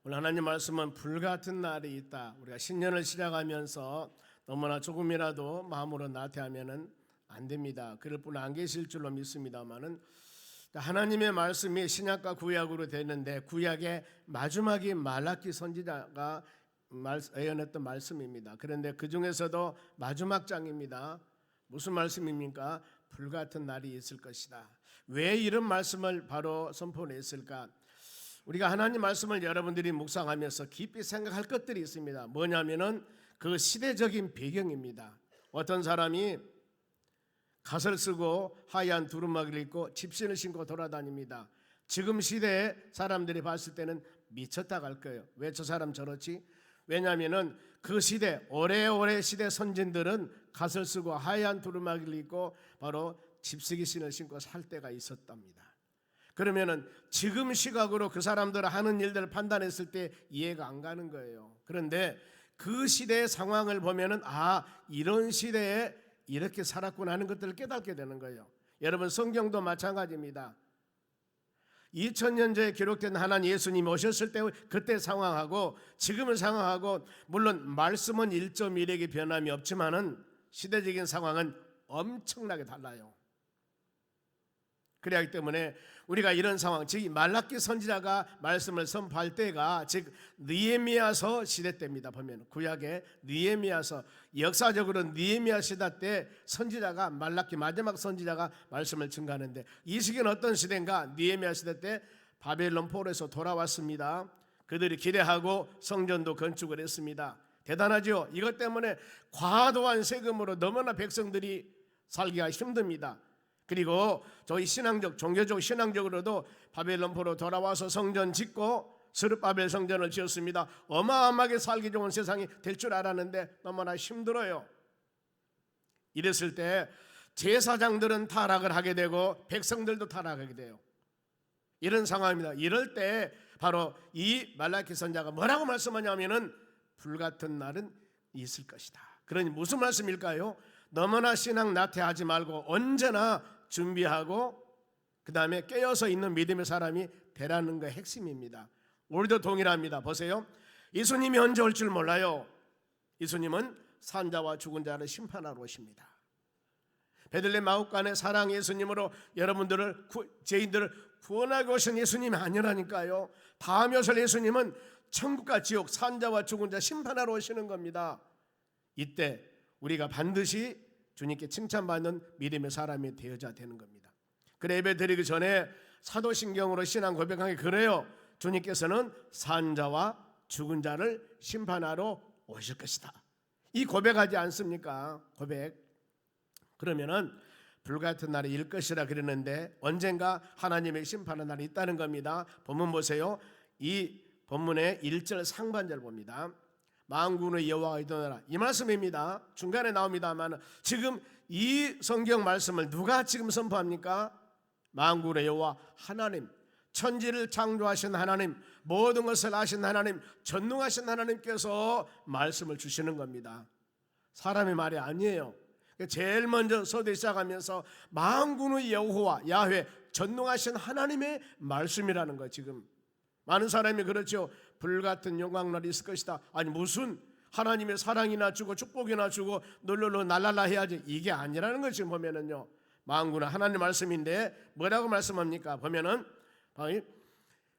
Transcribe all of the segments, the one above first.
오늘 하나님 말씀은 불같은 날이 있다. 우리가 신년을 시작하면서 너무나 조금이라도 마음으로 나태하면은 안 됩니다. 그럴 분 안 계실 줄로 믿습니다만은 하나님의 말씀이 신약과 구약으로 되는데 구약의 마지막이 말라기 선지자가 예언했던 말씀입니다. 그런데 그 중에서도 마지막 장입니다. 무슨 말씀입니까? 불같은 날이 있을 것이다. 왜 이런 말씀을 바로 선포했을까? 우리가 하나님 말씀을 여러분들이 묵상하면서 깊이 생각할 것들이 있습니다. 뭐냐면은 그 시대적인 배경입니다. 어떤 사람이 갓을 쓰고 하얀 두루마기를 입고 집신을 신고 돌아다닙니다. 지금 시대에 사람들이 봤을 때는 미쳤다 갈 거예요. 왜 저 사람 저렇지? 왜냐하면은 그 시대 오래오래 시대 선진들은 갓을 쓰고 하얀 두루마기를 입고 바로 집쓰기 신을 신고 살 때가 있었답니다. 그러면은 지금 시각으로 그 사람들 하는 일들을 판단했을 때 이해가 안 가는 거예요. 그런데 그 시대의 상황을 보면은 이런 시대에 이렇게 살았구나 하는 것들을 깨닫게 되는 거예요. 여러분 성경도 마찬가지입니다. 2000년 전에 기록된 하나님 예수님이 오셨을 때 그때 상황하고 지금의 상황하고 물론 말씀은 1.1에게 변함이 없지만은 시대적인 상황은 엄청나게 달라요. 그렇기 때문에 우리가 이런 상황, 즉 말라기 선지자가 말씀을 선포할 때가 즉 느헤미야서 시대 때입니다. 보면 구약의 느헤미야서, 역사적으로 느헤미야 시대 때 선지자가 말라기 마지막 선지자가 말씀을 증가하는데 이 시기는 어떤 시대인가? 느헤미야 시대 때 바벨론 포로에서 돌아왔습니다. 그들이 기대하고 성전도 건축을 했습니다. 대단하죠. 이것 때문에 과도한 세금으로 너무나 백성들이 살기가 힘듭니다. 그리고 저희 신앙적, 종교적, 신앙적으로도 바벨론 포로 돌아와서 성전 짓고 스룹바벨 성전을 지었습니다. 어마어마하게 살기 좋은 세상이 될 줄 알았는데 너무나 힘들어요. 이랬을 때 제사장들은 타락을 하게 되고 백성들도 타락하게 돼요. 이런 상황입니다. 이럴 때 바로 이 말라기 선지자가 뭐라고 말씀하냐면은 불같은 날은 있을 것이다. 그러니 무슨 말씀일까요? 너무나 신앙 나태하지 말고 언제나 준비하고 그 다음에 깨어서 있는 믿음의 사람이 되라는 게 핵심입니다. 우리도 동일합니다. 보세요. 예수님이 언제 올 줄 몰라요. 예수님은 산자와 죽은 자를 심판하러 오십니다. 베들레헴 마구간의 사랑 예수님으로 여러분들을 죄인들을 구원하고 오신 예수님이 아니라니까요. 다음 오실 예수님은 천국과 지옥, 산자와 죽은 자 심판하러 오시는 겁니다. 이때 우리가 반드시 주님께 칭찬받는 믿음의 사람이 되어야 되는 겁니다. 그래 예배 드리기 전에 사도신경으로 신앙 고백한 게 그래요. 주님께서는 산자와 죽은 자를 심판하러 오실 것이다. 이 고백하지 않습니까? 고백. 그러면은 불같은 날이 일 것이라 그러는데 언젠가 하나님의 심판의 날이 있다는 겁니다. 본문 보세요. 이 본문의 1절 상반절 봅니다. 만군의 여호와가 일어나라, 이 말씀입니다. 중간에 나옵니다만 지금 이 성경 말씀을 누가 지금 선포합니까? 만군의 여호와 하나님, 천지를 창조하신 하나님, 모든 것을 아신 하나님, 전능하신 하나님께서 말씀을 주시는 겁니다. 사람의 말이 아니에요. 제일 먼저 서두에 시작하면서 만군의 여호와 야훼, 전능하신 하나님의 말씀이라는 거예요. 지금 많은 사람이 그렇죠. 불같은 영광날이 있을 것이다. 아니 무슨 하나님의 사랑이나 주고 축복이나 주고 놀러러 날랄라 해야지, 이게 아니라는 걸 지금 보면은요. 만군의 하나님 말씀인데 뭐라고 말씀합니까? 보면은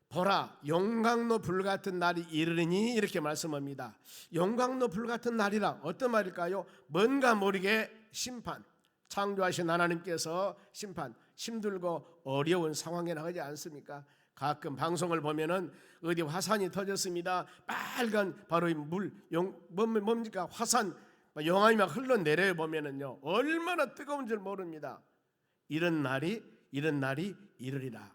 보라 영광로 불같은 날이 이르니 이렇게 말씀합니다. 영광로 불같은 날이라 어떤 말일까요? 뭔가 모르게 심판, 창조하신 하나님께서 심판, 힘들고 어려운 상황에 나가지 않습니까? 가끔 방송을 보면은 어디 화산이 터졌습니다. 빨간 바로 물, 뭡니까? 화산, 용암이 막 흘러내려요. 보면은요, 얼마나 뜨거운 줄 모릅니다. 이런 날이 이르리라.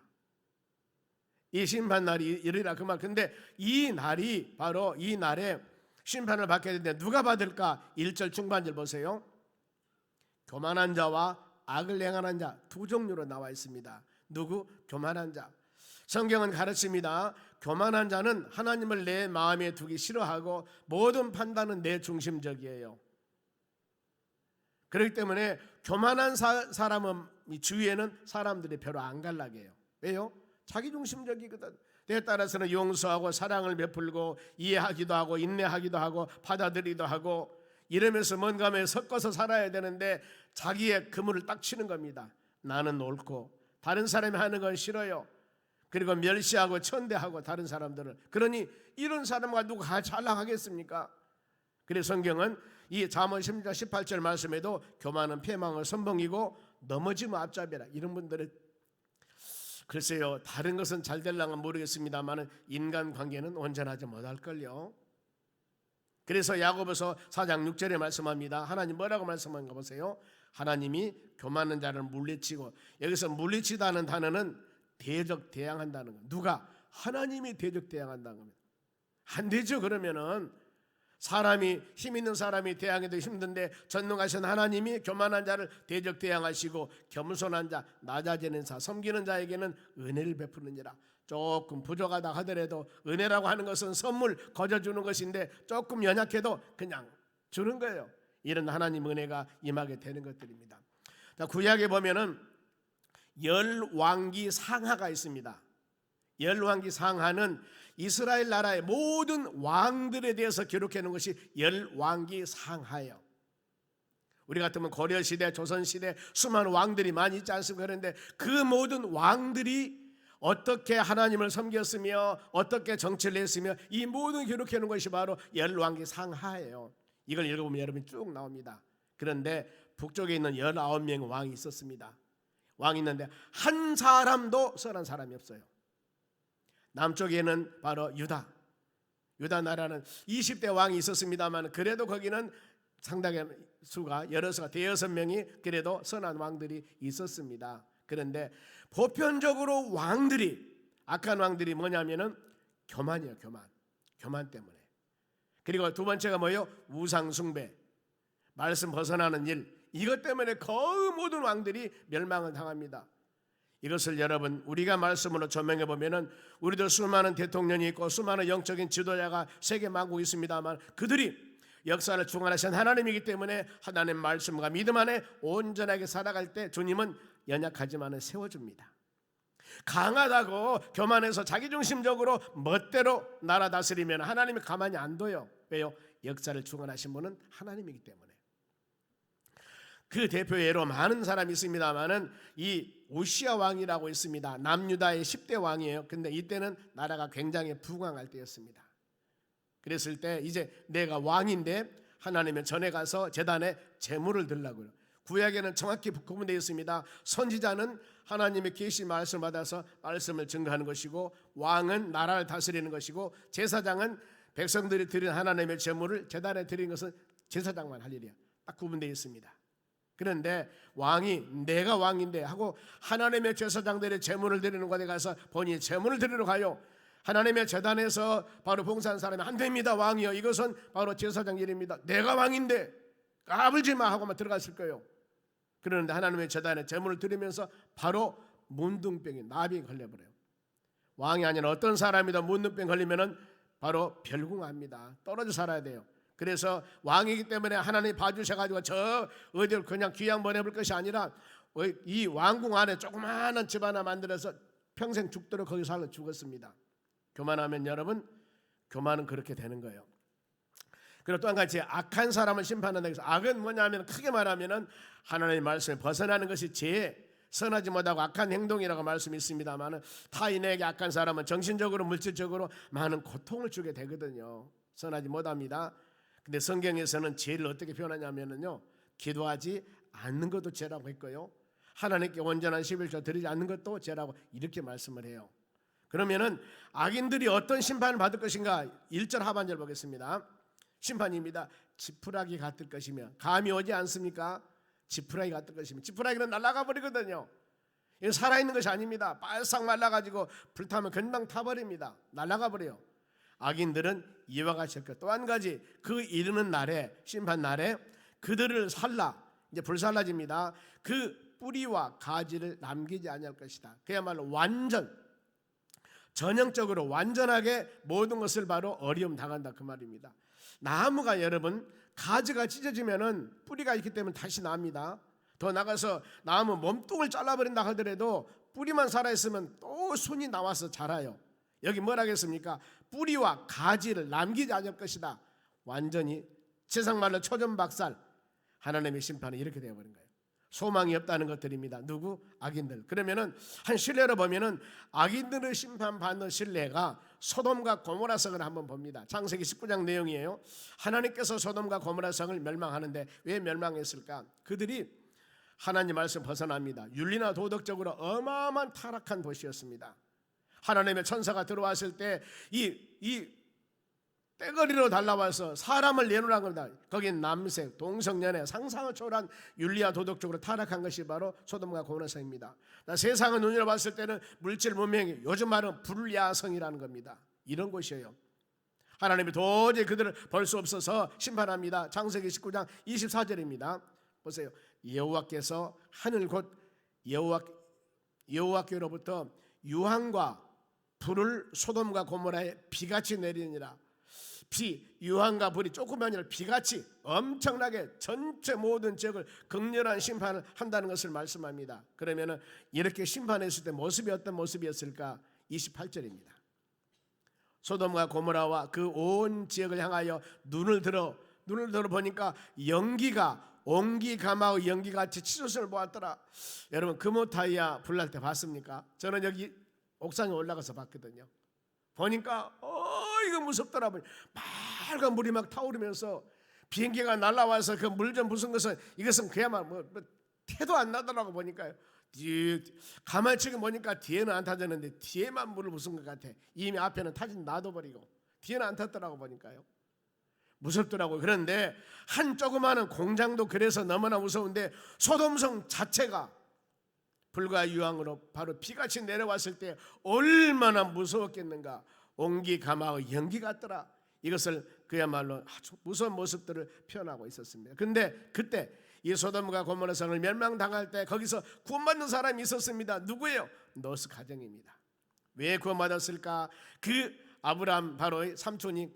이 심판 날이 이르리라 그 말. 근데 이 날이 바로 이 날에 심판을 받게 되는데 누가 받을까? 1절 중반절 보세요. 교만한 자와 악을 행하는 자 두 종류로 나와 있습니다. 누구? 교만한 자. 성경은 가르칩니다. 교만한 자는 하나님을 내 마음에 두기 싫어하고 모든 판단은 내 중심적이에요. 그렇기 때문에 교만한 사람은 주위에는 사람들이 별로 안 갈라게요. 왜요? 자기 중심적이거든. 때에 따라서는 용서하고 사랑을 베풀고 이해하기도 하고 인내하기도 하고 받아들이기도 하고 이러면서 뭔가 하면 섞어서 살아야 되는데 자기의 그물을 딱 치는 겁니다. 나는 옳고 다른 사람이 하는 건 싫어요. 그리고 멸시하고 천대하고 다른 사람들을. 그러니 이런 사람과 누가 잘 나가겠습니까? 그래서 성경은 이 잠언 10장 18절 말씀에도 교만은 패망의 선봉이고 넘어지면 앞잡이라. 이런 분들은 글쎄요, 다른 것은 잘 될랑은 모르겠습니다만 인간관계는 온전하지 못할걸요. 그래서 야고보서 4장 6절에 말씀합니다. 하나님 뭐라고 말씀하는가 보세요. 하나님이 교만한 자를 물리치고, 여기서 물리치다는 단어는 대적 대항한다는 거. 누가? 하나님이 대적 대항한다는 겁니다. 안 되죠. 그러면은 사람이 힘 있는 사람이 대항해도 힘든데 전능하신 하나님이 교만한 자를 대적 대항하시고 겸손한 자, 낮아지는 자, 섬기는 자에게는 은혜를 베푸느니라. 조금 부족하다 하더라도 은혜라고 하는 것은 선물 거저 주는 것인데 조금 연약해도 그냥 주는 거예요. 이런 하나님 은혜가 임하게 되는 것들입니다. 자, 구약에 보면은 열왕기 상하가 있습니다. 열왕기 상하는 이스라엘 나라의 모든 왕들에 대해서 기록해 놓은 것이 열왕기 상하예요. 우리 같으면 고려시대, 조선시대 수많은 왕들이 많이 있지 않습니까? 그런데 그 모든 왕들이 어떻게 하나님을 섬겼으며 어떻게 정치를 했으며 이 모든 기록해 놓은 것이 바로 열왕기 상하예요. 이걸 읽어보면 여러분이 쭉 나옵니다. 그런데 북쪽에 있는 19명의 왕이 있었습니다. 왕이 있는데 한 사람도 선한 사람이 없어요. 남쪽에는 바로 유다 나라는 20대 왕이 있었습니다만 그래도 거기는 상당히 수가 여러 수가 대여섯 명이 그래도 선한 왕들이 있었습니다. 그런데 보편적으로 왕들이 악한 왕들이 뭐냐면은 교만이에요. 교만 때문에. 그리고 두 번째가 뭐예요? 우상 숭배, 말씀 벗어나는 일. 이것 때문에 거의 모든 왕들이 멸망을 당합니다. 이것을 여러분 우리가 말씀으로 조명해 보면은 우리도 수많은 대통령이 있고 수많은 영적인 지도자가 세계 만국에 있습니다만 그들이 역사를 주관하신 하나님이기 때문에 하나님 말씀과 믿음 안에 온전하게 살아갈 때 주님은 연약하지만 세워줍니다. 강하다고 교만해서 자기중심적으로 멋대로 나라 다스리면 하나님이 가만히 안 둬요. 왜요? 역사를 주관하신 분은 하나님이기 때문에. 그 대표 예로 많은 사람이 있습니다만은 이 오시아 왕이라고 있습니다. 남유다의 10대 왕이에요. 근데 이때는 나라가 굉장히 부강할 때였습니다. 그랬을 때 이제 내가 왕인데 하나님의 전에 가서 제단에 제물을 드리려고요. 구약에는 정확히 구분되어 있습니다. 선지자는 하나님의 계시 말씀을 받아서 말씀을 증거하는 것이고 왕은 나라를 다스리는 것이고 제사장은 백성들이 드린 하나님의 제물을 제단에 드리는 것은 제사장만 할 일이야. 딱 구분되어 있습니다. 그런데 왕이 내가 왕인데 하고 하나님의 제사장들의 제물을 드리는 곳에 가서 본인이 제물을 드리러 가요. 하나님의 제단에서 바로 봉사한 사람이 안 됩니다. 왕이요. 이것은 바로 제사장 일입니다. 내가 왕인데 까불지 마 하고만 들어갔을 거예요. 그런데 하나님의 제단에 제물을 드리면서 바로 문둥병이 나병이 걸려버려요. 왕이 아닌 어떤 사람이든 문둥병 걸리면은 바로 별궁합니다. 떨어져 살아야 돼요. 그래서 왕이기 때문에 하나님이 봐주셔가지고 저 어디를 그냥 귀양 보내볼 것이 아니라 이 왕궁 안에 조그마한 집 하나 만들어서 평생 죽도록 거기 살아 죽었습니다. 교만하면 여러분, 교만은 그렇게 되는 거예요. 그리고 또 한 가지 악한 사람을 심판한다 해서 악은 뭐냐면 크게 말하면은 하나님의 말씀에 벗어나는 것이 죄, 선하지 못하고 악한 행동이라고 말씀이 있습니다만은 타인에게 악한 사람은 정신적으로 물질적으로 많은 고통을 주게 되거든요. 선하지 못합니다. 근데 성경에서는 죄를 어떻게 표현하냐면요, 기도하지 않는 것도 죄라고 했고요, 하나님께 온전한 11조 드리지 않는 것도 죄라고 이렇게 말씀을 해요. 그러면은 악인들이 어떤 심판을 받을 것인가? 1절 하반절 보겠습니다. 심판입니다. 지푸라기 같을 것이며, 감이 오지 않습니까? 지푸라기 같을 것이며, 지푸라기는 날아가 버리거든요. 이거 살아있는 것이 아닙니다. 바싹 말라가지고 불타면 금방 타버립니다. 날아가 버려요. 악인들은 이와 같이 할 것. 또 한 가지, 그 이르는 날에, 심판 날에 그들을 살라, 이제 불살라집니다. 그 뿌리와 가지를 남기지 아니할 것이다. 그야말로 전형적으로 완전하게 모든 것을 바로 어려움 당한다, 그 말입니다. 나무가 여러분 가지가 찢어지면은 뿌리가 있기 때문에 다시 납니다. 더 나가서 나무 몸뚱을 잘라버린다 하더라도 뿌리만 살아있으면 또 순이 나와서 자라요. 여기 뭐라 했습니까? 뿌리와 가지를 남기지 않을 것이다. 완전히 세상말로 초전박살. 하나님의 심판은 이렇게 되어버린 거예요. 소망이 없다는 것들입니다. 누구? 악인들. 그러면은 한 신뢰로 보면은 악인들을 심판받는 신뢰가 소돔과 고모라 성을 한번 봅니다. 창세기 19장 내용이에요. 하나님께서 소돔과 고모라 성을 멸망하는데 왜 멸망했을까? 그들이 하나님 말씀 벗어납니다. 윤리나 도덕적으로 어마어마한 타락한 도시였습니다. 하나님의 천사가 들어왔을 때 이 떼거리로 달라와서 사람을 내놓으라는 겁니다. 거긴 남색, 동성연애, 상상을 초월한 윤리와 도덕적으로 타락한 것이 바로 소돔과 고모라 성입니다. 세상을 눈으로 봤을 때는 물질 문명이 요즘 말은 불야성이라는 겁니다. 이런 곳이에요. 하나님이 도저히 그들을 볼 수 없어서 심판합니다. 창세기 19장 24절입니다. 보세요. 여호와께서 하늘 곧 여호와께로부터 유황과 불을 소돔과 고모라에 비같이 내리니라. 유황과 불이 조금이 아니라 비같이 엄청나게 전체 모든 지역을 극렬한 심판을 한다는 것을 말씀합니다. 그러면은 이렇게 심판했을 때 모습이 어떤 모습이었을까? 28절입니다. 소돔과 고모라와 그 온 지역을 향하여 눈을 들어 보니까 연기가 옹기가마의 연기같이 치솟음을 보았더라. 여러분 금호타이야 불날 때 봤습니까? 저는 여기 옥상에 올라가서 봤거든요. 보니까 이거 무섭더라. 빨간 물이 막 타오르면서 비행기가 날아와서 그 물 좀 부순 것은 이것은 그야말로 뭐 태도 안 나더라고. 보니까요. 가만히 지금 보니까 뒤에는 안 타졌는데 뒤에만 물을 부순 것 같아. 이미 앞에는 타진 놔둬버리고 뒤에는 안 탔더라고. 보니까요. 무섭더라고요. 그런데 한 조그마한 공장도 그래서 너무나 무서운데 소돔성 자체가 불과 유황으로 바로 비같이 내려왔을 때 얼마나 무서웠겠는가. 옹기가마의 연기 같더라. 이것을 그야말로 아주 무서운 모습들을 표현하고 있었습니다. 근데 그때 이 소돔과 고모라 성을 멸망당할 때 거기서 구원받는 사람이 있었습니다. 누구예요? 롯의 가정입니다. 왜 구원받았을까? 그 아브라함 바로의 삼촌이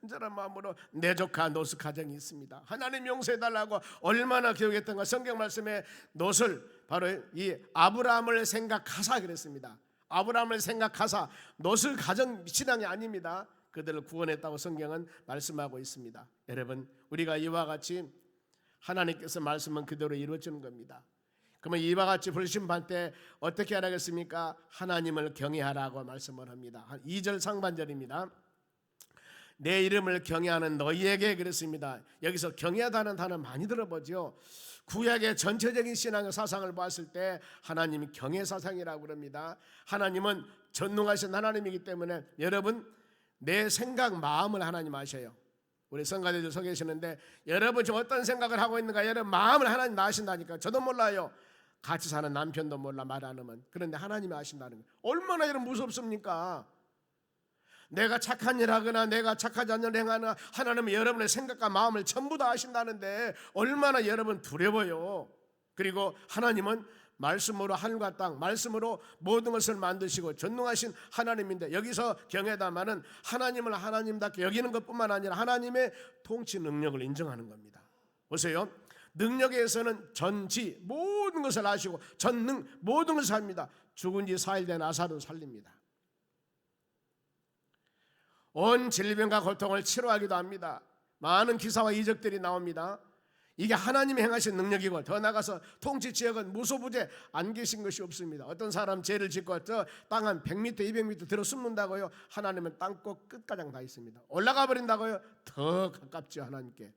간절한 마음으로 내 조카 롯의 가정이 있습니다. 하나님 용서해달라고 얼마나 기도했던가. 성경 말씀에 롯을 바로 이 아브라함을 생각하사 그랬습니다. 아브라함을 생각하사 롯의 가정 신앙이 아닙니다. 그들을 구원했다고 성경은 말씀하고 있습니다. 여러분, 우리가 이와 같이 하나님께서 말씀은 그대로 이루어지는 겁니다. 그러면 이와 같이 불심판 때 어떻게 하라겠습니까? 하나님을 경외하라고 말씀을 합니다. 2절 상반절입니다. 내 이름을 경외하는 너희에게 그랬습니다. 여기서 경외하다는 단어 많이 들어보죠. 구약의 전체적인 신앙의 사상을 봤을 때 하나님이 경외 사상이라고 그럽니다. 하나님은 전능하신 하나님이기 때문에 여러분 내 생각 마음을 하나님 아셔요. 우리 성가대들 서 계시는데 여러분 지금 어떤 생각을 하고 있는가? 여러분 마음을 하나님 아신다니까. 저도 몰라요. 같이 사는 남편도 몰라 말 안 하면. 그런데 하나님이 아신다는 거예요. 얼마나 여러분 무섭습니까? 내가 착한 일 하거나 내가 착하지 않는 일 행하나 하나님은 여러분의 생각과 마음을 전부 다 아신다는데 얼마나 여러분 두려워요. 그리고 하나님은 말씀으로 하늘과 땅, 말씀으로 모든 것을 만드시고 전능하신 하나님인데 여기서 경외다마는 하나님을 하나님답게 여기는 것뿐만 아니라 하나님의 통치 능력을 인정하는 겁니다. 보세요. 능력에서는 전지 모든 것을 아시고 전능 모든 것을 합니다. 죽은 지 4일 된 아사를 살립니다. 온 질병과 고통을 치료하기도 합니다. 많은 기사와 이적들이 나옵니다. 이게 하나님이 행하신 능력이고 더 나아가서 통치 지역은 무소부재 안 계신 것이 없습니다. 어떤 사람 죄를 짓고 저 땅 한 100m, 200m 들어 숨는다고요. 하나님은 땅끝 끝가장 다 있습니다. 올라가 버린다고요. 더 가깝죠 하나님께.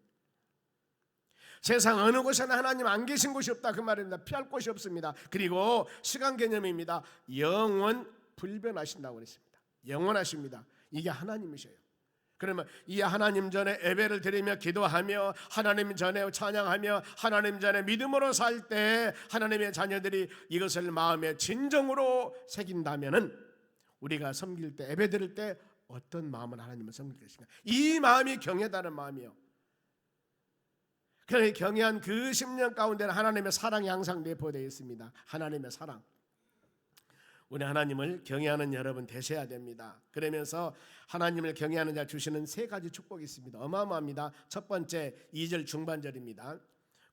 세상 어느 곳에나 하나님 안 계신 곳이 없다 그 말입니다. 피할 곳이 없습니다. 그리고 시간 개념입니다. 영원 불변하신다고 그랬습니다. 영원하십니다. 이게 하나님이셔요. 그러면 이 하나님 전에 예배를 드리며 기도하며 하나님 전에 찬양하며 하나님 전에 믿음으로 살 때 하나님의 자녀들이 이것을 마음에 진정으로 새긴다면은 우리가 섬길 때 예배 드릴 때 어떤 마음을 하나님을 섬길 것인가? 이 마음이 경외다는 마음이요. 그래서 경외한 그 10년 가운데는 하나님의 사랑이 항상 내포되어 있습니다. 하나님의 사랑. 우리 하나님을 경외하는 여러분 되셔야 됩니다. 그러면서 하나님을 경외하는 자 주시는 세 가지 축복이 있습니다. 어마어마합니다. 첫 번째 2절 중반절입니다.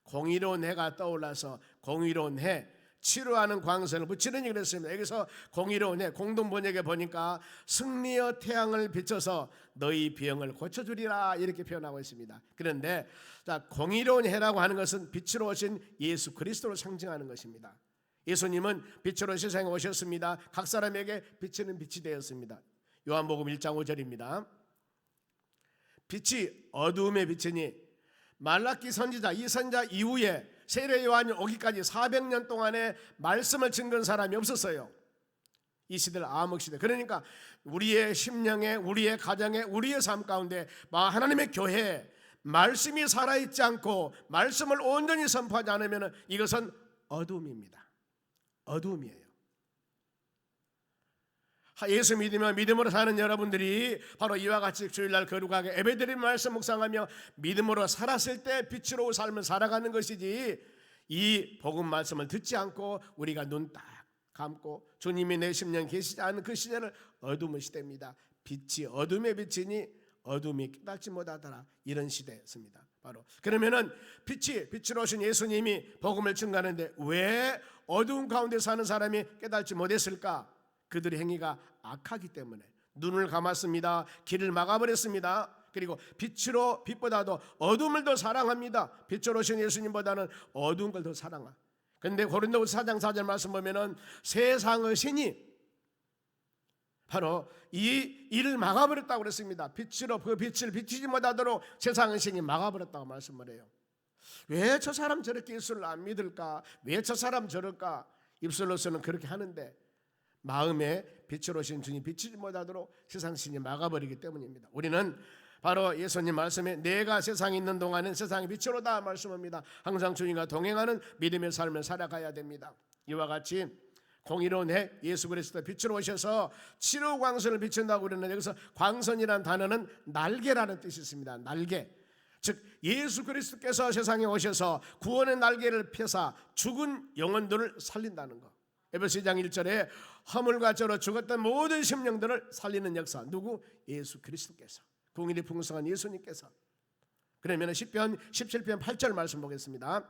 공의로운 해가 떠올라서 공의로운 해 치료하는 광선을 붙이느니 그랬습니다. 여기서 공의로운 공동 번역에 보니까 승리의 태양을 비춰서 너희 병을 고쳐주리라 이렇게 표현하고 있습니다. 그런데 공의로운 해라고 하는 것은 빛으로 오신 예수 그리스도를 상징하는 것입니다. 예수님은 빛으로 세상에 오셨습니다. 각 사람에게 비치는 빛이 되었습니다. 요한복음 1장 5절입니다. 빛이 어두움에 비치니 말라기 선지자, 이 선지자 이후에 세례 요한이 오기까지 400년 동안에 말씀을 증거한 사람이 없었어요. 이 시대를 암흑 시대. 그러니까 우리의 심령에, 우리의 가정에, 우리의 삶 가운데 하나님의 교회에 말씀이 살아있지 않고 말씀을 온전히 선포하지 않으면 이것은 어둠입니다. 어둠이에요. 예수 믿으며 믿음으로 사는 여러분들이 바로 이와 같이 주일날 거룩하게 예배드리는 말씀 묵상하며 믿음으로 살았을 때 빛으로 삶을 살아가는 것이지, 이 복음 말씀을 듣지 않고 우리가 눈 딱 감고 주님이 내 심령 계시지 않은 그 시대를 어둠의 시대입니다. 빛이 어둠에 비치니 어둠이 깨닫지 못하더라. 이런 시대였습니다. 바로 그러면은 빛으로 오신 예수님이 복음을 증거하는데 왜 어두운 가운데 사는 사람이 깨닫지 못했을까? 그들의 행위가 악하기 때문에 눈을 감았습니다. 길을 막아버렸습니다. 그리고 빛보다도 어둠을 더 사랑합니다. 빛으로 오신 예수님보다는 어두운 걸 더 사랑하. 그런데 고린도후서 4장 4절 말씀 보면은 세상의 신이 바로 이 일을 막아버렸다고 그랬습니다. 빛으로 그 빛을 비치지 못하도록 세상의 신이 막아버렸다고 말씀을 해요. 왜 저 사람 저렇게 예수를 안 믿을까? 왜 저 사람 저럴까? 입술로서는 그렇게 하는데 마음에 빛으로 오신 주님 비치지 못하도록 세상 신이 막아버리기 때문입니다. 우리는 바로 예수님 말씀에 내가 세상에 있는 동안은 세상의 빛으로다 말씀합니다. 항상 주님과 동행하는 믿음의 삶을 살아가야 됩니다. 이와 같이 공의로운 해 예수 그리스도 빛으로 오셔서 치료 광선을 비춘다고 그러는, 여기서 광선이라는 단어는 날개라는 뜻이 있습니다. 날개, 즉 예수 그리스도께서 세상에 오셔서 구원의 날개를 펴사 죽은 영혼들을 살린다는 것. 에베소 2장 1절에 허물과 저로 죽었던 모든 심령들을 살리는 역사, 누구? 예수 그리스도께서, 공의리 풍성한 예수님께서. 그러면 시편 17편 8절 말씀 보겠습니다.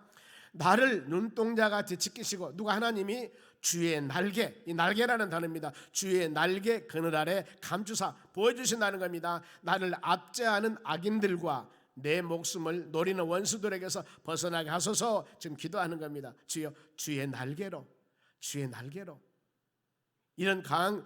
나를 눈동자같이 지키시고, 누가? 하나님이 주의 날개, 이 날개라는 단어입니다. 주의 날개 그늘 아래 감추사 보여주신다는 겁니다. 나를 압제하는 악인들과 내 목숨을 노리는 원수들에게서 벗어나게 하소서 지금 기도하는 겁니다. 주여, 주의 날개로, 주의 날개로, 이런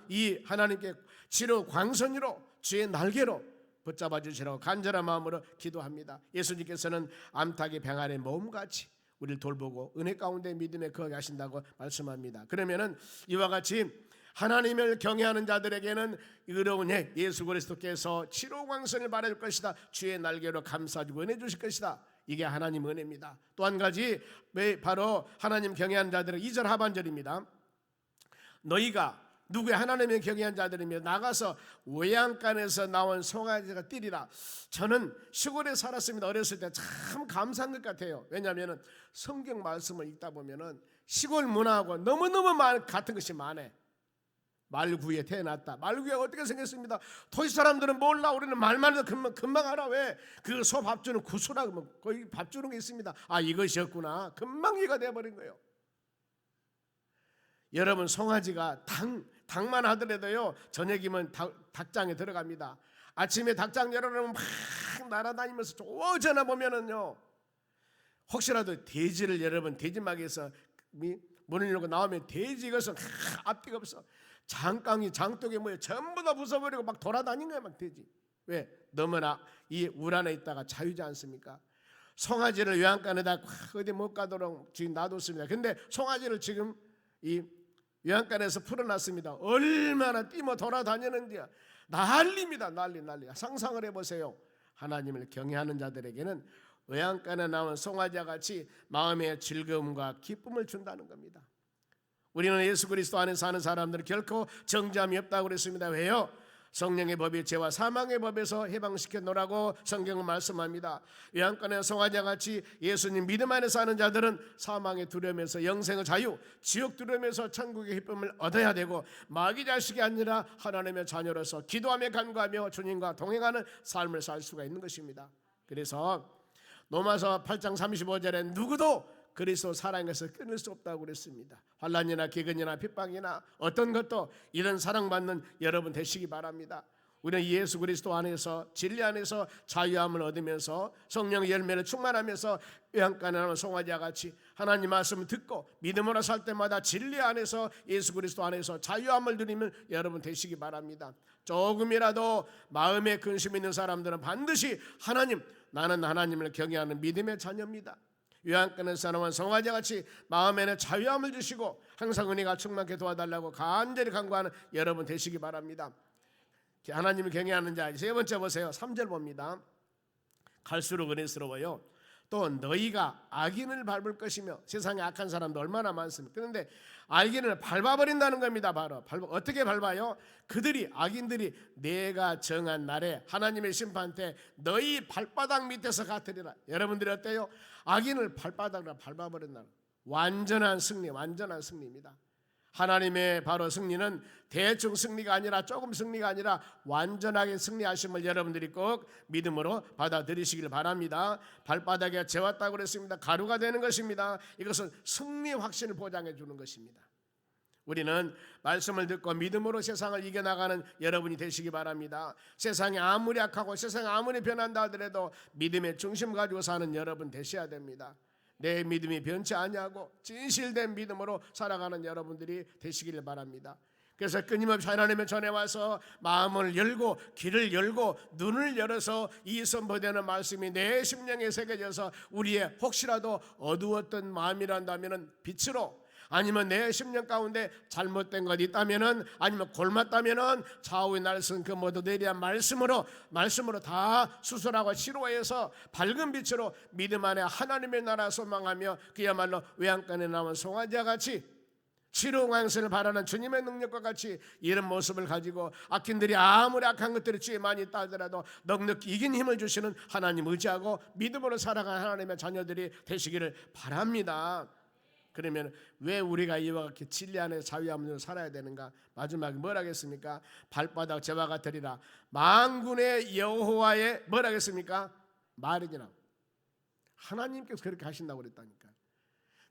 이 하나님께 치료 광선으로 주의 날개로 붙잡아 주시라고 간절한 마음으로 기도합니다. 예수님께서는 암탉의 병 아래 모험같이 우리를 돌보고 은혜 가운데 믿음에 거하게 하신다고 말씀합니다. 그러면은 이와 같이 하나님을 경외하는 자들에게는 의로운 해 예수 그리스도께서 치료 광선을 발해줄 것이다. 주의 날개로 감싸주고 은혜 주실 것이다. 이게 하나님 은혜입니다. 또 한 가지, 바로 하나님 경외하는 자들은 2절 하반절입니다. 너희가, 누구의? 하나님의 경외한 자들이며 나가서 외양간에서 나온 송아지가 뛰리라. 저는 시골에 살았습니다. 어렸을 때 참 감사한 것 같아요. 왜냐하면 성경 말씀을 읽다 보면은 시골 문화하고 너무너무 같은 것이 많아. 말구에 태어났다. 말구가 어떻게 생겼습니다. 도시 사람들은 몰라. 우리는 말만 해도 금방 알아. 왜? 그 소 밥 주는 구수라고 거기 밥 주는 게 있습니다. 아, 이것이었구나. 금방 이해가 돼버린 거예요. 여러분, 송아지가 닭만 하더라도요, 저녁이면 닭장에 들어갑니다. 아침에 닭장 열어놓으면 막 날아다니면서 전화 보면은요, 혹시라도 돼지를, 여러분 돼지막에서 문을 열고 나오면 돼지 이것은 앞뒤가 없어. 장독에 뭐예요? 전부 다 부숴버리고 막 돌아다니는 거예요, 막 돼지. 왜? 너무나 이 울 안에 있다가 자유지 않습니까? 송아지를 외양간에다 어디 못 가도록 지금 놔뒀습니다. 근데 송아지를 지금 이 외양간에서 풀어놨습니다. 얼마나 뛰며 돌아다니는지 난리입니다. 난리. 상상을 해보세요. 하나님을 경외하는 자들에게는 외양간에 나온 송아지와 같이 마음의 즐거움과 기쁨을 준다는 겁니다. 우리는 예수 그리스도 안에 사는 사람들은 결코 정죄함이 없다고 그랬습니다. 왜요? 성령의 법이 죄와 사망의 법에서 해방시켜 놓으라고 성경은 말씀합니다. 외양간의 송아지와 같이 예수님 믿음 안에 사는 자들은 사망의 두려움에서 영생의 자유, 지옥 두려움에서 천국의 기쁨을 얻어야 되고, 마귀 자식이 아니라 하나님의 자녀로서 기도하며 간구하며 주님과 동행하는 삶을 살 수가 있는 것입니다. 그래서 로마서 8장 35절에 누구도 그리스도 사랑에서 끊을 수 없다고 그랬습니다. 환난이나 기근이나 핍박이나 어떤 것도 이런 사랑받는 여러분 되시기 바랍니다. 우리는 예수 그리스도 안에서 진리 안에서 자유함을 얻으면서 성령의 열매를 충만하면서 외양간에 나는 송아지와 같이 하나님 말씀을 듣고 믿음으로 살 때마다 진리 안에서 예수 그리스도 안에서 자유함을 누리면 여러분 되시기 바랍니다. 조금이라도 마음에 근심 있는 사람들은 반드시 하나님, 나는 하나님을 경외하는 믿음의 자녀입니다. 요한권의 사람은 송아지와 같이 마음에는 자유함을 주시고 항상 은혜가 충만케 도와달라고 간절히 간구하는 여러분 되시기 바랍니다. 하나님을 경외하는 자, 세 번째 보세요. 3절 봅니다. 갈수록 은혜스러워요. 또 너희가 악인을 밟을 것이며, 세상에 악한 사람도 얼마나 많습니까? 그런데 악인을 밟아버린다는 겁니다. 바로 어떻게 밟아요? 그들이, 악인들이 내가 정한 날에 하나님의 심판 때 너희 발바닥 밑에서 같으리라. 여러분들이 어때요? 악인을 발바닥으로 밟아버린다는 완전한 승리, 완전한 승리입니다. 하나님의 바로 승리는 대충 승리가 아니라 조금 승리가 아니라 완전하게 승리하심을 여러분들이 꼭 믿음으로 받아들이시길 바랍니다. 발바닥에 재웠다고 그랬습니다. 가루가 되는 것입니다. 이것은 승리 확신을 보장해 주는 것입니다. 우리는 말씀을 듣고 믿음으로 세상을 이겨나가는 여러분이 되시기 바랍니다. 세상이 아무리 악하고 세상이 아무리 변한다 하더라도 믿음의 중심 가지고 사는 여러분 되셔야 됩니다. 내 믿음이 변치 아니하고 진실된 믿음으로 살아가는 여러분들이 되시기를 바랍니다. 그래서 끊임없이 하나님의 전에 와서 마음을 열고 귀를 열고 눈을 열어서 이 선포되는 말씀이 내 심령에 새겨져서 우리의 혹시라도 어두웠던 마음이란다면 빛으로, 아니면 내 심령 가운데 잘못된 것 있다면은, 아니면 골맞다면은 좌우의 날선 그 모두 내리한 말씀으로 다 수술하고 치료해서 밝은 빛으로 믿음 안에 하나님의 나라 소망하며 그야말로 외양간에 나온 송아지와 같이 치료강선을 바라는 주님의 능력과 같이 이런 모습을 가지고 악인들이 아무리 악한 것들이 주에 많이 있다 하더라도 넉넉히 이긴 힘을 주시는 하나님 의지하고 믿음으로 살아가는 하나님의 자녀들이 되시기를 바랍니다. 그러면 왜 우리가 이와 같이 진리 안에 자유함으로 살아야 되는가? 마지막에 뭐라 하겠습니까? 발바닥 재와 같으리라. 만군의 여호와의 뭐라 하겠습니까? 말이니라. 하나님께서 그렇게 하신다고 그랬다니까.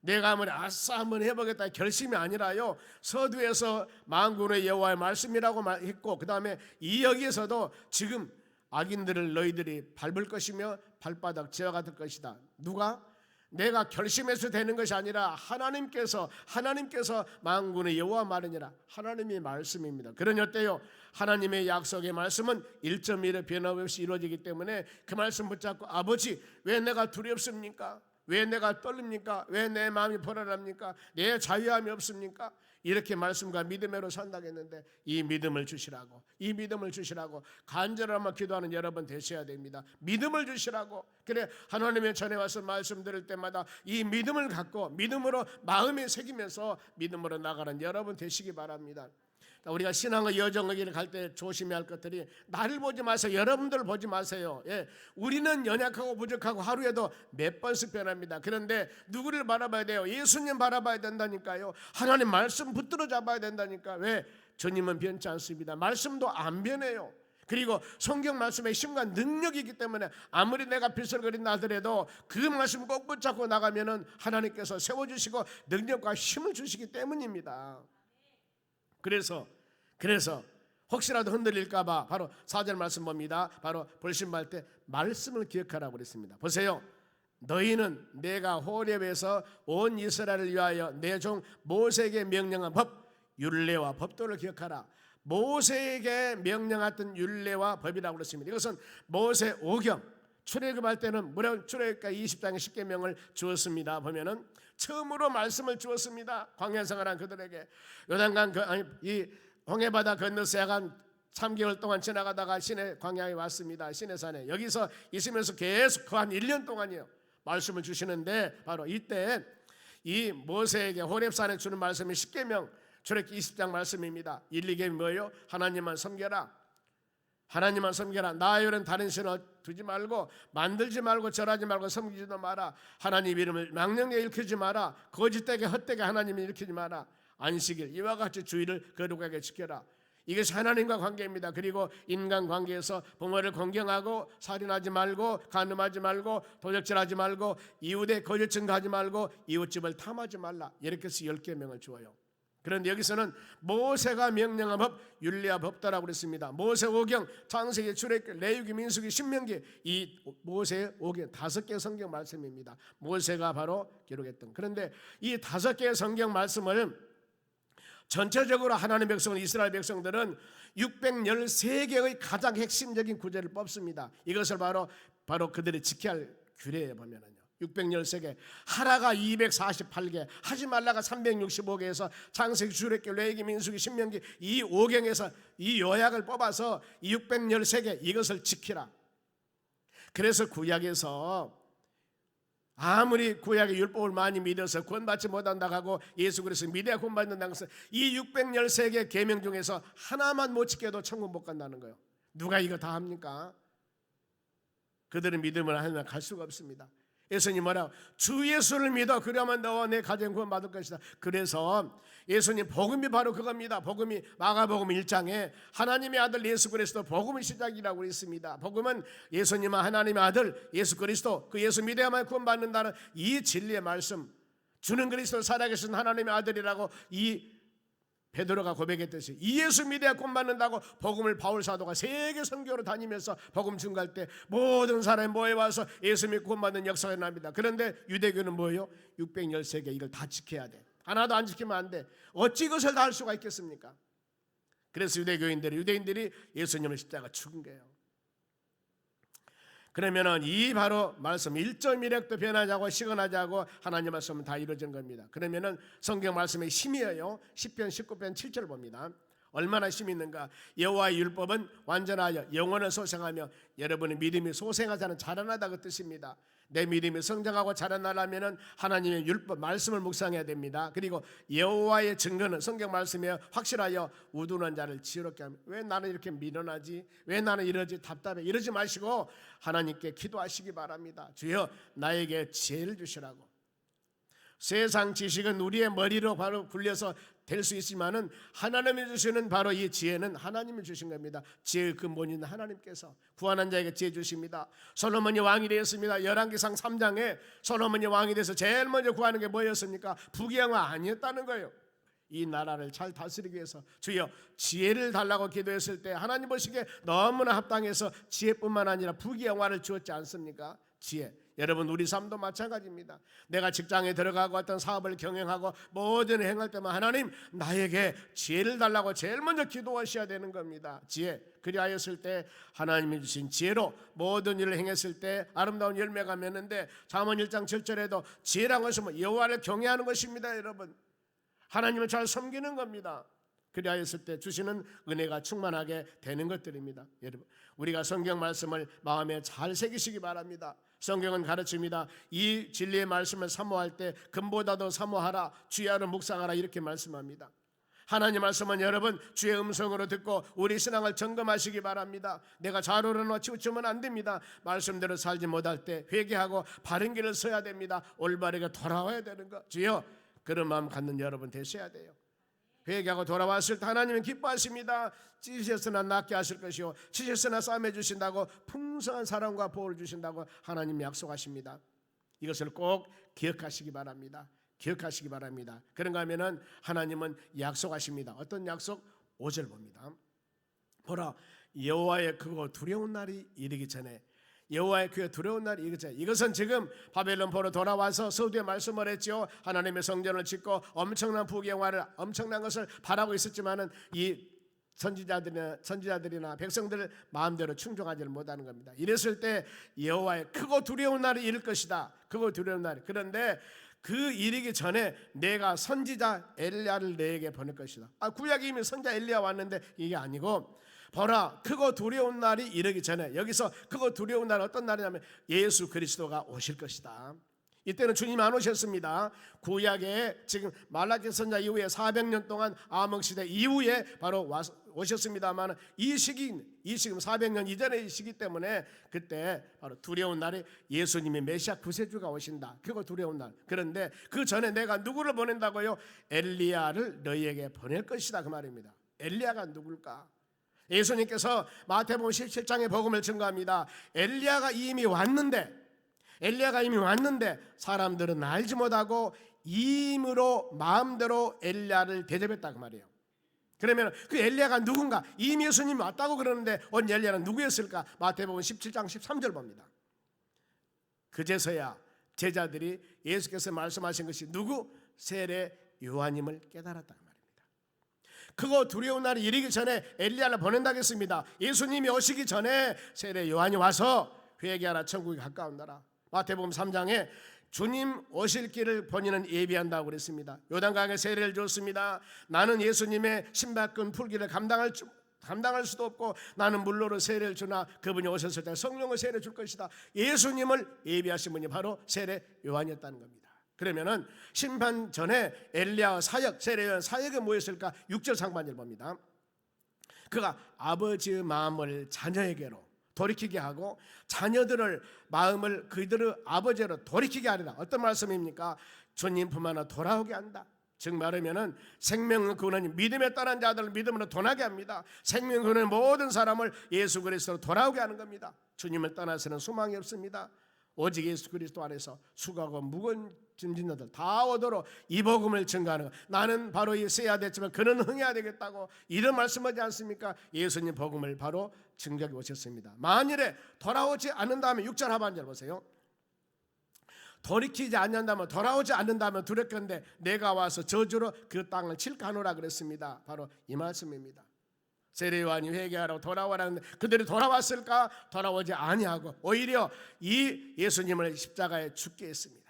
내가 아무리 아싸 한번 해보겠다 결심이 아니라요, 서두에서 만군의 여호와의 말씀이라고 했고, 그 다음에 이 여기에서도 지금 악인들을 너희들이 밟을 것이며 발바닥 재와 같을 것이다. 누가? 내가 결심해서 되는 것이 아니라 하나님께서 만군의 여호와 말이니라. 하나님의 말씀입니다. 그러니 어때요? 하나님의 약속의 말씀은 1.1의 변함없이 이루어지기 때문에 그 말씀 붙잡고, 아버지 왜 내가 두렵습니까? 왜 내가 떨립니까? 왜 내 마음이 불안합니까? 내 자유함이 없습니까? 이렇게 말씀과 믿음으로 산다겠는데 이 믿음을 주시라고, 이 믿음을 주시라고 간절하게 기도하는 여러분 되셔야 됩니다. 믿음을 주시라고. 그래, 하나님의 전에 와서 말씀 들을 때마다 이 믿음을 갖고 믿음으로 마음에 새기면서 믿음으로 나가는 여러분 되시기 바랍니다. 우리가 신앙의 여정의 길을 갈 때 조심해야 할 것들이, 나를 보지 마세요. 여러분들 보지 마세요. 예, 우리는 연약하고 부족하고 하루에도 몇 번씩 변합니다. 그런데 누구를 바라봐야 돼요? 예수님 바라봐야 된다니까요. 하나님 말씀 붙들어 잡아야 된다니까. 왜? 주님은 변치 않습니다. 말씀도 안 변해요. 그리고 성경 말씀의 힘과 능력이 있기 때문에 아무리 내가 비설거린다 하더라도 그 말씀 꼭 붙잡고 나가면은 하나님께서 세워주시고 능력과 힘을 주시기 때문입니다. 그래서 혹시라도 흔들릴까봐 바로 4절 말씀 봅니다. 바로 불신발 때 말씀을 기억하라고 그랬습니다. 보세요. 너희는 내가 호렙에서 온 이스라엘을 위하여 내 종 모세에게 명령한 법, 율례와 법도를 기억하라. 모세에게 명령했던 율례와 법이라고 그랬습니다. 이것은 모세 오경, 출애굽할 때는 무려 출애굽기 20장의 10계명을 주었습니다. 보면은 처음으로 말씀을 주었습니다. 광야 생활한 그들에게. 요단강 이 홍해바다 건너서 약 3개월 동안 지나가다가 시내 광야에 왔습니다. 시내산에 여기서 있으면서 계속 그 한 1년 동안이요 말씀을 주시는데, 바로 이때 이 모세에게 호렙산에 주는 말씀이 10계명 출애굽기 20장 말씀입니다. 1, 2계명이 뭐예요? 하나님만 섬겨라. 하나님만 섬겨라. 나 외에는 다른 신을 두지 말고, 만들지 말고, 절하지 말고, 섬기지도 마라. 하나님 이름을 망령되게 일으키지 마라. 거짓되게 헛되게 하나님을 일으키지 마라. 안식일 이와 같이 주의를 거룩하게 지켜라. 이것이 하나님과 관계입니다. 그리고 인간관계에서 부모를 공경하고 살인하지 말고 간음하지 말고 도적질하지 말고 이웃의 거짓 증거하지 말고 이웃집을 탐하지 말라. 이렇게 해서 10계명을 주어요. 그런데 여기서는 모세가 명령한 법, 율례와 법도라고 그랬습니다. 모세 오경, 창세기, 출애굽기, 레위기, 민수기, 신명기, 이 모세 오경 5개의 성경 말씀입니다. 모세가 바로 기록했던. 그런데 이 5개의 성경 말씀을 전체적으로 하나님의 백성은, 이스라엘 백성들은 613개의 가장 핵심적인 구절을 뽑습니다. 이것을 바로 그들이 지켜야 할 규례에 보면은요, 613개, 하라가 248개, 하지 말라가 365개에서 창세기, 출애굽기, 레위기, 민수기, 신명기 이 5경에서 이 요약을 뽑아서 이 613개 이것을 지키라. 그래서 구약에서 아무리 구약의 율법을 많이 믿어서 구원받지 못한다고 하고 예수 그리스도 믿어야 구원받는다는 것은 이 613개 계명 중에서 하나만 못 지켜도 천국 못 간다는 거예요. 누가 이거 다 합니까? 그들은 믿음을 하면 갈 수가 없습니다. 예수님 뭐라고? 주 예수를 믿어 그러면 너와 내 가정 구원받을 것이다. 그래서 예수님 복음이 바로 그겁니다. 복음이 마가복음 1장에 하나님의 아들 예수 그리스도 복음의 시작이라고 있습니다. 복음은 예수님은 하나님의 아들 예수 그리스도, 그 예수 믿어야만 구원받는다는 이 진리의 말씀, 주는 그리스도 살아계신 하나님의 아들이라고 이 베드로가 고백했듯이 이 예수 믿어야 구원받는다고 복음을 바울 사도가 세계 선교로 다니면서 복음 증거할 때 모든 사람이 모여와서 예수 믿고 구원받는 역사가 일어납니다. 그런데 유대교는 뭐예요? 613개 이걸 다 지켜야 돼. 하나도 안 지키면 안 돼. 어찌 이것을 다 할 수가 있겠습니까? 그래서 유대인들이 예수님을 십자가 죽은 거예요. 그러면은 이 바로 말씀 1.1핵도 변하지 않고 시건하지 않고 하나님 말씀은 다 이루어진 겁니다. 그러면은 성경 말씀의 힘이에요. 10편 19편 7절 봅니다. 얼마나 힘이 있는가. 여호와의 율법은 완전하여 영혼을 소생하며 여러분의 믿음이 소생하지 않은 자라나다 그 뜻입니다. 내 믿음이 성장하고 자라나려면 하나님의 율법 말씀을 묵상해야 됩니다. 그리고 여호와의 증거는 성경 말씀에 확실하여 우둔한 자를 지혜롭게 하며, 왜 나는 이렇게 미련하지? 왜 나는 이러지? 답답해. 이러지 마시고 하나님께 기도하시기 바랍니다. 주여 나에게 지혜를 주시라고. 세상 지식은 우리의 머리로 바로 굴려서 될 수 있지만은 하나님이 주시는 바로 이 지혜는 하나님이 주신 겁니다. 지혜의 근본인 하나님께서 구원한 자에게 지혜 주십니다. 솔로몬이 왕이 되었습니다. 열왕기상 3장에 솔로몬이 왕이 돼서 제일 먼저 구하는 게 뭐였습니까? 부귀영화 아니었다는 거예요. 이 나라를 잘 다스리기 위해서 주여 지혜를 달라고 기도했을 때 하나님 보시기에 너무나 합당해서 지혜뿐만 아니라 부귀영화를 주었지 않습니까? 지혜. 여러분 우리 삶도 마찬가지입니다. 내가 직장에 들어가고 어떤 사업을 경영하고 모든 행할 때만 하나님 나에게 지혜를 달라고 제일 먼저 기도하셔야 되는 겁니다. 지혜. 그리하였을 때 하나님이 주신 지혜로 모든 일을 행했을 때 아름다운 열매가 맺는데 잠언 1장 7절에도 지혜란 것은 여호와를 경외하는 것입니다. 여러분 하나님을 잘 섬기는 겁니다. 그리하였을 때 주시는 은혜가 충만하게 되는 것들입니다. 여러분 우리가 성경 말씀을 마음에 잘 새기시기 바랍니다. 성경은 가르칩니다. 이 진리의 말씀을 사모할 때 금보다도 사모하라, 주야로 묵상하라 이렇게 말씀합니다. 하나님 말씀은 여러분 주의 음성으로 듣고 우리 신앙을 점검하시기 바랍니다. 내가 좌로로 치우치면 안 됩니다. 말씀대로 살지 못할 때 회개하고 바른 길을 서야 됩니다. 올바르게 돌아와야 되는 것. 주여 그런 마음 갖는 여러분 되셔야 돼요. 회개하고 돌아왔을 때 하나님은 기뻐하십니다. 찢으셨으나 낫게 하실 것이요 치셨으나 싸매 주신다고 풍성한 사랑과 복을 주신다고 하나님이 약속하십니다. 이것을 꼭 기억하시기 바랍니다. 기억하시기 바랍니다. 그런가 하면은 하나님은 약속하십니다. 어떤 약속? 5절 봅니다. 보라 여호와의 크고 두려운 날이 이르기 전에, 여호와의 그의 두려운 날이 이르기 전에, 이것은 지금 바벨론 포로 돌아와서 서두에 말씀을 했죠. 하나님의 성전을 짓고 엄청난 부귀영화를 엄청난 것을 바라고 있었지만은 이 선지자들이나 백성들 마음대로 충족하지를 못하는 겁니다. 이랬을 때 여호와의 크고 두려운 날이 이를 것이다. 크고 두려운 날이. 그런데 그 이르기 전에 내가 선지자 엘리야를 너에게 보낼 것이다. 구약에 이미 선지자 엘리야 왔는데 이게 아니고 보라 크고 두려운 날이 이르기 전에, 여기서 크고 두려운 날 어떤 날이냐면 예수 그리스도가 오실 것이다. 이때는 주님 안 오셨습니다. 구약에 지금 말라기 선지자 이후에 400년 동안 암흑시대 이후에 바로 오셨습니다만 이 시기 400년 이전의 시기 때문에 그때 바로 두려운 날이 예수님이 메시아 구세주가 오신다. 그거 두려운 날. 그런데 그 전에 내가 누구를 보낸다고요? 엘리야를 너희에게 보낼 것이다 그 말입니다. 엘리야가 누굴까? 예수님께서 마태복음 17장의 복음을 증거합니다. 엘리야가 이미 왔는데 사람들은 알지 못하고 임으로 마음대로 엘리야를 대접했다 그 말이에요. 그러면 그 엘리야가 누군가? 이미 예수님이 왔다고 그러는데 온 엘리야는 누구였을까? 마태복음 17장 13절 봅니다. 그제서야 제자들이 예수께서 말씀하신 것이 누구? 세례 요한임을 깨달았다 그 말입니다. 크고 두려운 날이 이르기 전에 엘리야를 보낸다고 했습니다. 예수님이 오시기 전에 세례 요한이 와서 회개하라, 천국이 가까운다라. 마태복음 3장에 주님 오실 길을 본인은 예비한다고 그랬습니다. 요단강에 세례를 줬습니다. 나는 예수님의 신발끈 풀기를 감당할 수도 없고 나는 물로로 세례를 주나 그분이 오셨을 때 성령을 세례 줄 것이다. 예수님을 예비하신 분이 바로 세례 요한이었다는 겁니다. 그러면은 심판 전에 엘리야와 사역, 세례 요한 사역이 뭐였을까? 6절 상반절 봅니다. 그가 아버지의 마음을 자녀에게로 돌이키게 하고 자녀들을 마음을 그들의 아버지로 돌이키게 하리라. 어떤 말씀입니까? 주님 품 안으로 돌아오게 한다. 즉 말하면은 생명의 근원이 믿음에 따른 자들을 믿음으로 don하게 합니다. 생명의 근원의 모든 사람을 예수 그리스도로 돌아오게 하는 겁니다. 주님을 떠나서는 소망이 없습니다. 오직 예수 그리스도 안에서 수고하고 무거운 짐진 자들 다 오도록 이 복음을 증거하는 것. 나는 바로 있어야 됐지만 그는 흥해야 되겠다고 이런 말씀하지 않습니까? 예수님 복음을 바로 증거하게 오셨습니다. 만일에 돌아오지 않는다면 6절 하반절 보세요. 돌이키지 않는다면, 돌아오지 않는다면 두렵건대 내가 와서 저주로 그 땅을 칠까 하노라 그랬습니다. 바로 이 말씀입니다. 세례 요한이 회개하라고 돌아오라는데 그들이 돌아왔을까? 돌아오지 아니하고 오히려 이 예수님을 십자가에 죽게 했습니다.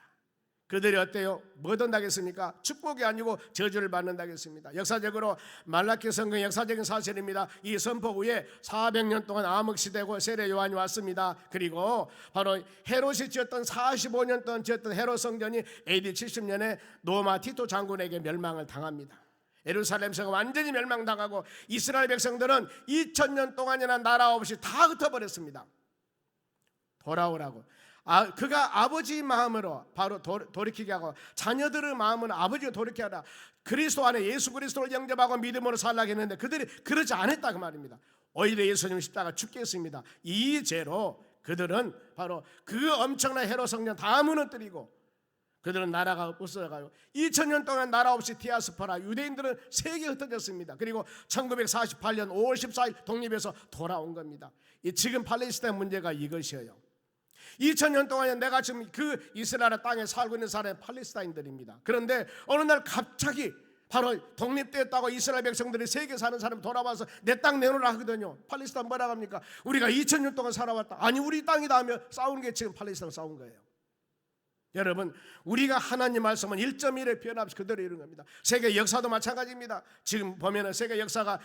그들이 어때요? 뭐 얻는다겠습니까? 축복이 아니고 저주를 받는다겠습니다. 역사적으로 말라키 성경 역사적인 사실입니다. 이 선포 후에 400년 동안 암흑시대고 세례 요한이 왔습니다. 그리고 바로 헤롯이 지었던 45년 동안 지었던 헤롯 성전이 AD 70년에 로마 티토 장군에게 멸망을 당합니다. 예루살렘 성은 완전히 멸망당하고 이스라엘 백성들은 2000년 동안이나 나라 없이 다 흩어버렸습니다. 돌아오라고. 그가 아버지 마음으로 바로 돌이키게 하고 자녀들의 마음은 아버지가 돌이키게 하라. 그리스도 안에 예수 그리스도를 영접하고 믿음으로 살라고 했는데 그들이 그러지 않았다 그 말입니다. 오히려 예수님 십자가 죽게 했습니다. 이 죄로 그들은 바로 그 엄청난 헤롯 성전 다 무너뜨리고 그들은 나라가 없어져가요. 2000년 동안 나라 없이 디아스포라 유대인들은 세계에 흩어졌습니다. 그리고 1948년 5월 14일 독립해서 돌아온 겁니다. 지금 팔레스타인 문제가 이것이에요. 2000년 동안 내가 지금 그 이스라엘 땅에 살고 있는 사람은 팔레스타인들입니다. 그런데 어느 날 갑자기 바로 독립됐다고 이스라엘 백성들이 세계 사는 사람 돌아와서 내 땅 내놓으라 하거든요. 팔레스타인 뭐라고 합니까? 우리가 2000년 동안 살아왔다. 아니 우리 땅이다 하며 싸우는 게 지금 팔레스타인 싸운 거예요. 여러분 우리가 하나님 말씀은 1.1의 변함없이 그대로 이런 겁니다. 세계 역사도 마찬가지입니다. 지금 보면은 세계 역사가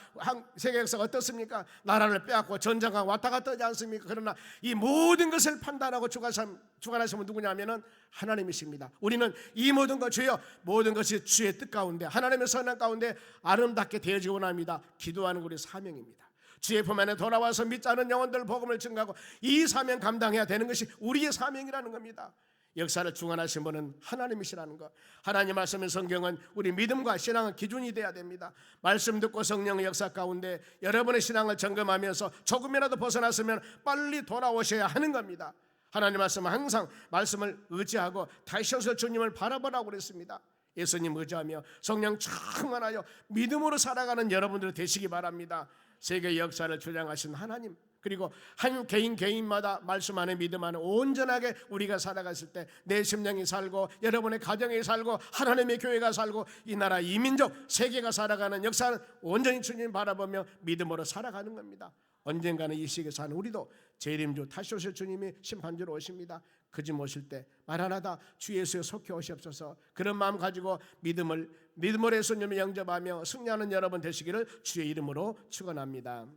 어떻습니까? 나라를 빼앗고 전쟁하고 왔다 갔다 하지 않습니까? 그러나 이 모든 것을 판단하고 주관하시는 분 누구냐면은 하나님이십니다. 우리는 이 모든 것 주여 모든 것이 주의 뜻 가운데 하나님의 선한 가운데 아름답게 되어지기 원합니다. 기도하는 우리 사명입니다. 주의 품 안에 돌아와서 믿지 않은 영혼들 복음을 증거하고 이 사명 감당해야 되는 것이 우리의 사명이라는 겁니다. 역사를 주관하신 분은 하나님이시라는 것. 하나님 말씀의 성경은 우리 믿음과 신앙의 기준이 돼야 됩니다. 말씀 듣고 성령의 역사 가운데 여러분의 신앙을 점검하면서 조금이라도 벗어났으면 빨리 돌아오셔야 하는 겁니다. 하나님 말씀은 항상 말씀을 의지하고 다시 오실 주님을 바라보라고 그랬습니다. 예수님 의지하며 성령 충만하여 믿음으로 살아가는 여러분들 되시기 바랍니다. 세계 역사를 주장하신 하나님 그리고 한 개인마다 말씀 안에 믿음 안에 온전하게 우리가 살아갔을 때 내 심령이 살고 여러분의 가정이 살고 하나님의 교회가 살고 이 나라 이 민족 세계가 살아가는 역사는 온전히 주님 바라보며 믿음으로 살아가는 겁니다. 언젠가는 이 시기에 사는 우리도 재림주 다시 오실 주님이 심판주로 오십니다. 그 집 오실 때 말하나다 주 예수에 속해 오시옵소서. 그런 마음 가지고 믿음으로 예수님을 영접하며 승리하는 여러분 되시기를 주의 이름으로 축원합니다.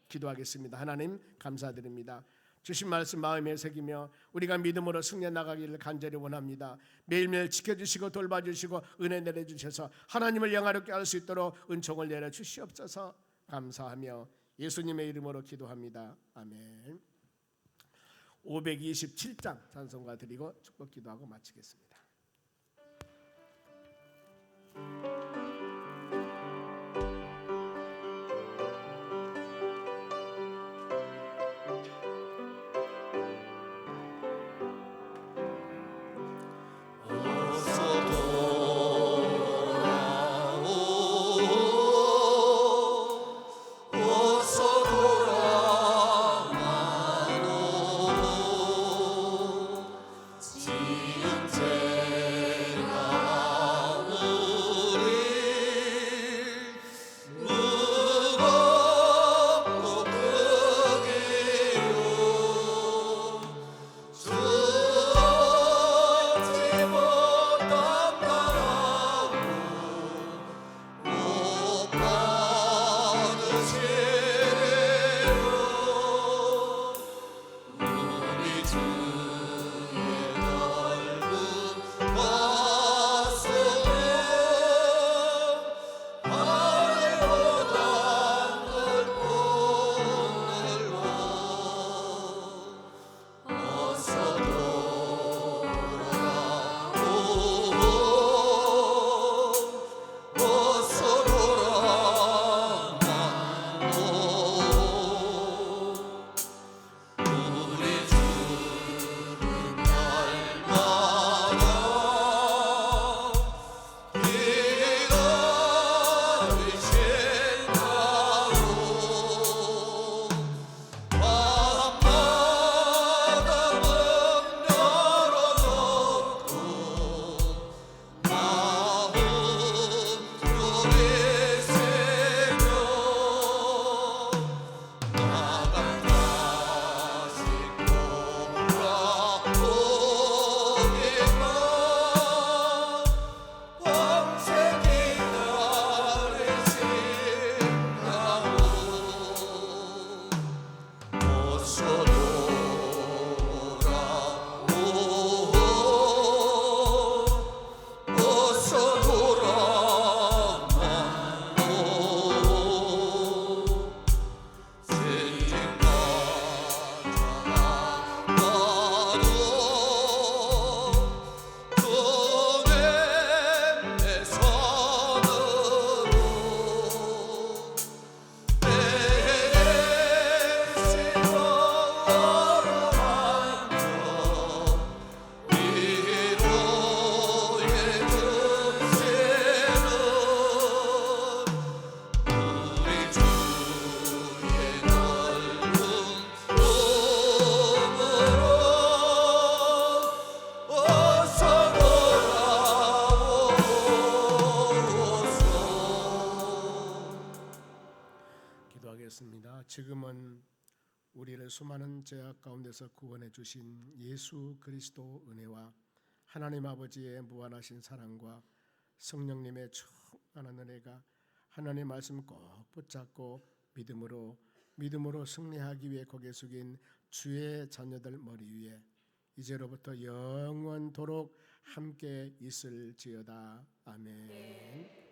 기도하겠습니다. 하나님 감사드립니다. 주신 말씀 마음에 새기며 우리가 믿음으로 승리해 나가기를 간절히 원합니다. 매일매일 지켜주시고 돌봐주시고 은혜 내려주셔서 하나님을 영화롭게 할 수 있도록 은총을 내려주시옵소서. 감사하며 예수님의 이름으로 기도합니다. 아멘. 527장 찬송가 드리고 축복 기도하고 마치겠습니다. 기도하겠습니다. 지금은 우리를 수많은 죄악 가운데서 구원해 주신 예수 그리스도 은혜와 하나님 아버지의 무한하신 사랑과 성령님의 충만한 은혜가 하나님 말씀 꼭 붙잡고 믿음으로 승리하기 위해 고개 숙인 주의 자녀들 머리 위에 이제로부터 영원토록 함께 있을지어다. 아멘.